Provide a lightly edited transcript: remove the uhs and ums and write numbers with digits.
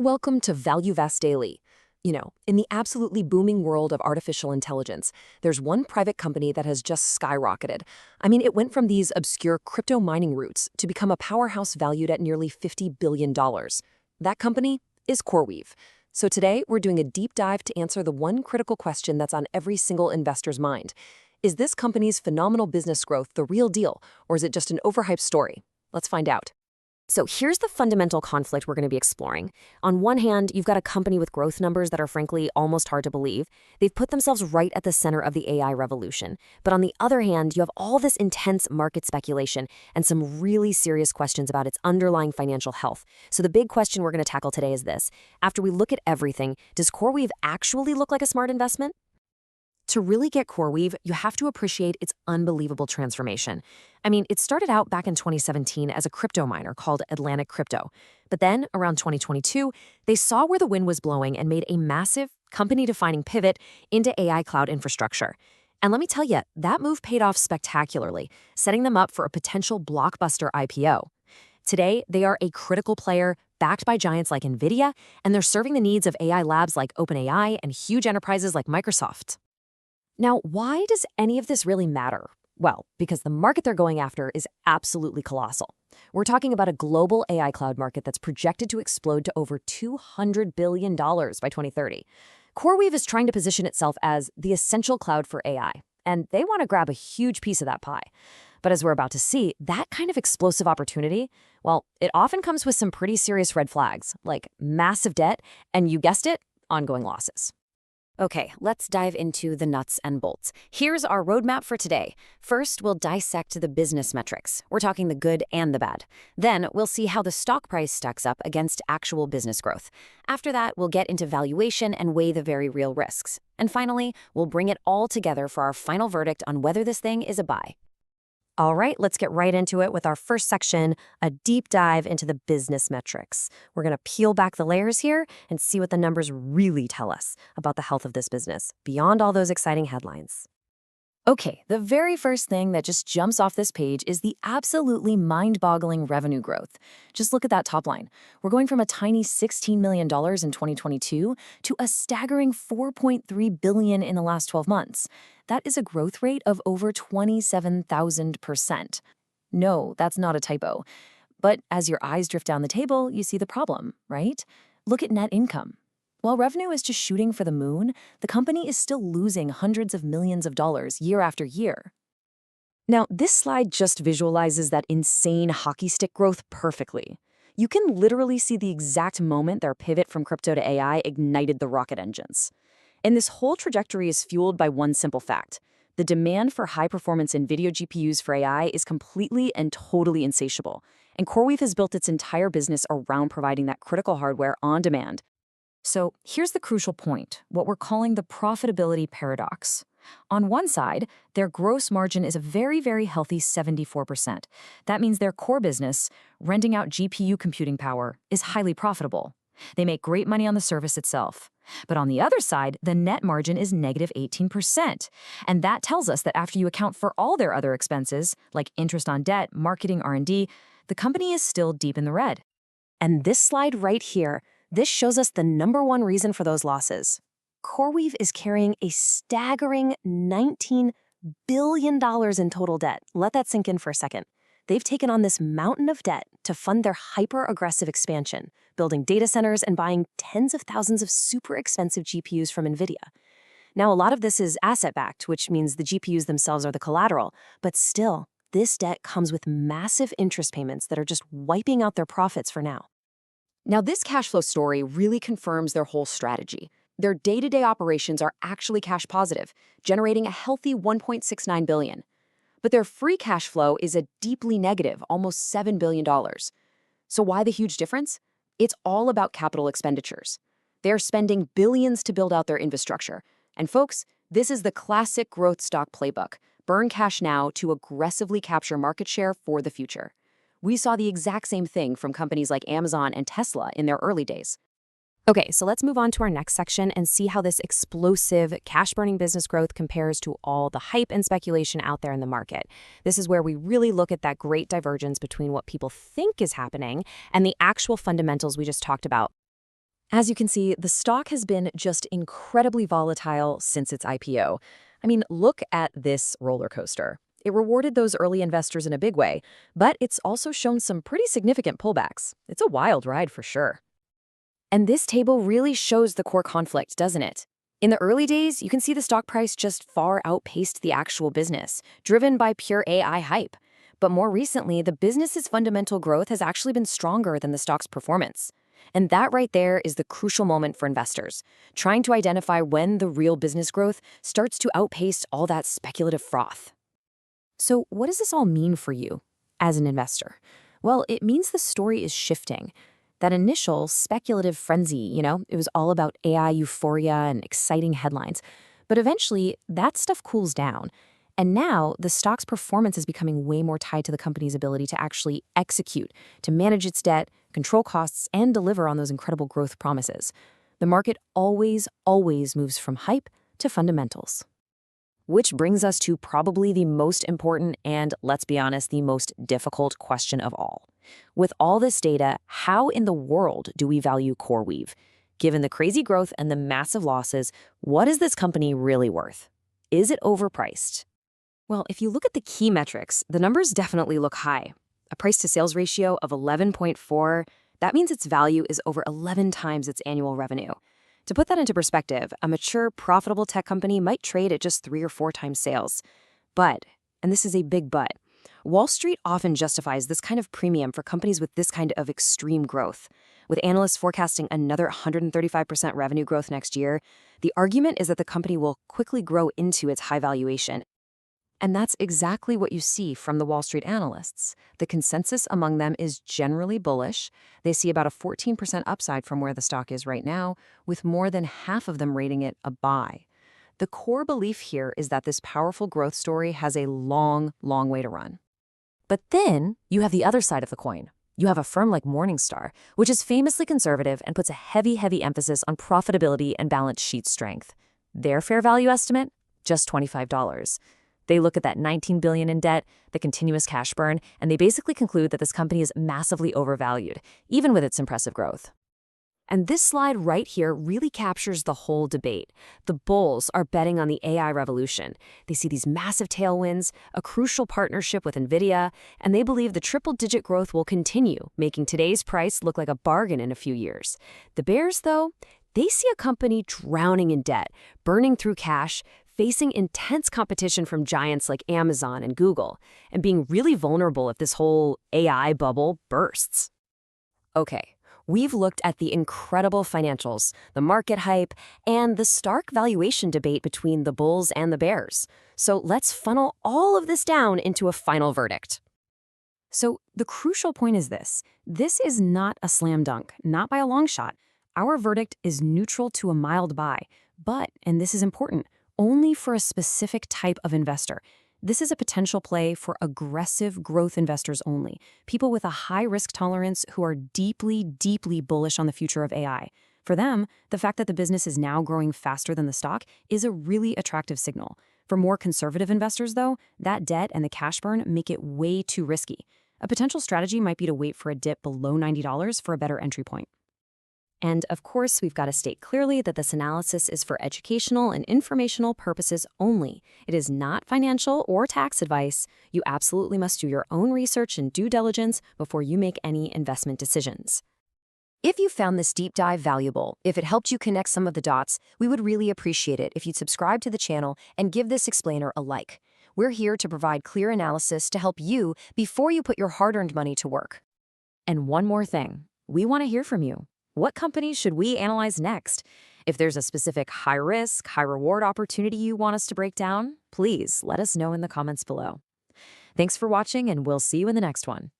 Welcome to ValueVast Daily. In the absolutely booming world of artificial intelligence, there's one private company that has just skyrocketed. It went from these obscure crypto mining routes to become a powerhouse valued at nearly $50 billion. That company is CoreWeave. So today, we're doing a deep dive to answer the one critical question that's on every single investor's mind. Is this company's phenomenal business growth the real deal, or is it just an overhyped story? Let's find out. So here's the fundamental conflict we're going to be exploring. On one hand, you've got a company with growth numbers that are frankly almost hard to believe. They've put themselves right at the center of the AI revolution. But on the other hand, you have all this intense market speculation and some really serious questions about its underlying financial health. So the big question we're going to tackle today is this. After we look at everything, does CoreWeave actually look like a smart investment? To really get CoreWeave, you have to appreciate its unbelievable transformation. It started out back in 2017 as a crypto miner called Atlantic Crypto. But then, around 2022, they saw where the wind was blowing and made a massive, company-defining pivot into AI cloud infrastructure. And let me tell you, that move paid off spectacularly, setting them up for a potential blockbuster IPO. Today, they are a critical player, backed by giants like NVIDIA, and they're serving the needs of AI labs like OpenAI and huge enterprises like Microsoft. Now, why does any of this really matter? Well, because the market they're going after is absolutely colossal. We're talking about a global AI cloud market that's projected to explode to over $200 billion by 2030. CoreWeave is trying to position itself as the essential cloud for AI, and they want to grab a huge piece of that pie. But as we're about to see, that kind of explosive opportunity, well, it often comes with some pretty serious red flags, like massive debt, and you guessed it, ongoing losses. Okay, let's dive into the nuts and bolts. Here's our roadmap for today. First, we'll dissect the business metrics. We're talking the good and the bad. Then, we'll see how the stock price stacks up against actual business growth. After that, we'll get into valuation and weigh the very real risks. And finally, we'll bring it all together for our final verdict on whether this thing is a buy. All right, let's get right into it with our first section, a deep dive into the business metrics. We're going to peel back the layers here and see what the numbers really tell us about the health of this business, beyond all those exciting headlines. Okay, the very first thing that just jumps off this page is the absolutely mind-boggling revenue growth. Just look at that top line. We're going from a tiny $16 million in 2022 to a staggering $4.3 billion in the last 12 months. That is a growth rate of over 27,000%. No, that's not a typo. But as your eyes drift down the table, you see the problem, right? Look at net income. While revenue is just shooting for the moon, the company is still losing hundreds of millions of dollars year after year. Now, this slide just visualizes that insane hockey stick growth perfectly. You can literally see the exact moment their pivot from crypto to AI ignited the rocket engines. And this whole trajectory is fueled by one simple fact. The demand for high-performance NVIDIA GPUs for AI is completely and totally insatiable. And CoreWeave has built its entire business around providing that critical hardware on demand. So here's the crucial point, what we're calling the profitability paradox. On one side, their gross margin is a very, very healthy 74%. That means their core business, renting out GPU computing power, is highly profitable. They make great money on the service itself. But on the other side, the net margin is negative 18%. And that tells us that after you account for all their other expenses, like interest on debt, marketing, R&D, the company is still deep in the red. And this slide right here, this shows us the number one reason for those losses. CoreWeave is carrying a staggering $19 billion in total debt. Let that sink in for a second. They've taken on this mountain of debt to fund their hyper-aggressive expansion, building data centers and buying tens of thousands of super expensive GPUs from NVIDIA. Now, a lot of this is asset-backed, which means the GPUs themselves are the collateral, but still, this debt comes with massive interest payments that are just wiping out their profits for now. Now, this cash flow story really confirms their whole strategy. Their day-to-day operations are actually cash positive, generating a healthy $1.69 billion. But their free cash flow is a deeply negative, almost $7 billion. So why the huge difference? It's all about capital expenditures. They're spending billions to build out their infrastructure. And folks, this is the classic growth stock playbook. Burn cash now to aggressively capture market share for the future. We saw the exact same thing from companies like Amazon and Tesla in their early days. Okay, so let's move on to our next section and see how this explosive cash-burning business growth compares to all the hype and speculation out there in the market. This is where we really look at that great divergence between what people think is happening and the actual fundamentals we just talked about. As you can see, the stock has been just incredibly volatile since its IPO. I mean, look at this roller coaster. It rewarded those early investors in a big way, but it's also shown some pretty significant pullbacks. It's a wild ride for sure. And this table really shows the core conflict, doesn't it? In the early days, you can see the stock price just far outpaced the actual business, driven by pure AI hype. But more recently, the business's fundamental growth has actually been stronger than the stock's performance. And that right there is the crucial moment for investors, trying to identify when the real business growth starts to outpace all that speculative froth. So what does this all mean for you as an investor? Well, it means the story is shifting. That initial speculative frenzy, it was all about AI euphoria and exciting headlines. But eventually, that stuff cools down. And now, the stock's performance is becoming way more tied to the company's ability to actually execute, to manage its debt, control costs, and deliver on those incredible growth promises. The market always moves from hype to fundamentals. Which brings us to probably the most important and, let's be honest, the most difficult question of all. With all this data, how in the world do we value CoreWeave? Given the crazy growth and the massive losses, what is this company really worth? Is it overpriced? Well, if you look at the key metrics, the numbers definitely look high. A price-to-sales ratio of 11.4, that means its value is over 11 times its annual revenue. To put that into perspective, a mature, profitable tech company might trade at just 3 or 4 times sales. But, and this is a big but, Wall Street often justifies this kind of premium for companies with this kind of extreme growth. With analysts forecasting another 135% revenue growth next year, the argument is that the company will quickly grow into its high valuation. And that's exactly what you see from the Wall Street analysts. The consensus among them is generally bullish. They see about a 14% upside from where the stock is right now, with more than half of them rating it a buy. The core belief here is that this powerful growth story has a long way to run. But then you have the other side of the coin. You have a firm like Morningstar, which is famously conservative and puts a heavy emphasis on profitability and balance sheet strength. Their fair value estimate? Just $25. They look at that $19 billion in debt, the continuous cash burn, and they basically conclude that this company is massively overvalued, even with its impressive growth. And this slide right here really captures the whole debate. The bulls are betting on the AI revolution. They see these massive tailwinds, a crucial partnership with NVIDIA, and they believe the triple-digit growth will continue, making today's price look like a bargain in a few years. The bears, though, they see a company drowning in debt, burning through cash, facing intense competition from giants like Amazon and Google, and being really vulnerable if this whole AI bubble bursts. Okay, we've looked at the incredible financials, the market hype, and the stark valuation debate between the bulls and the bears. So let's funnel all of this down into a final verdict. So the crucial point is this. This is not a slam dunk, not by a long shot. Our verdict is neutral to a mild buy, but, and this is important, only for a specific type of investor. This is a potential play for aggressive growth investors only, people with a high risk tolerance who are deeply bullish on the future of AI. For them, the fact that the business is now growing faster than the stock is a really attractive signal. For more conservative investors, though, that debt and the cash burn make it way too risky. A potential strategy might be to wait for a dip below $90 for a better entry point. And of course, we've got to state clearly that this analysis is for educational and informational purposes only. It is not financial or tax advice. You absolutely must do your own research and due diligence before you make any investment decisions. If you found this deep dive valuable, if it helped you connect some of the dots, we would really appreciate it if you'd subscribe to the channel and give this explainer a like. We're here to provide clear analysis to help you before you put your hard-earned money to work. And one more thing, we want to hear from you. What companies should we analyze next? If there's a specific high-risk, high-reward opportunity you want us to break down, please let us know in the comments below. Thanks for watching, and we'll see you in the next one.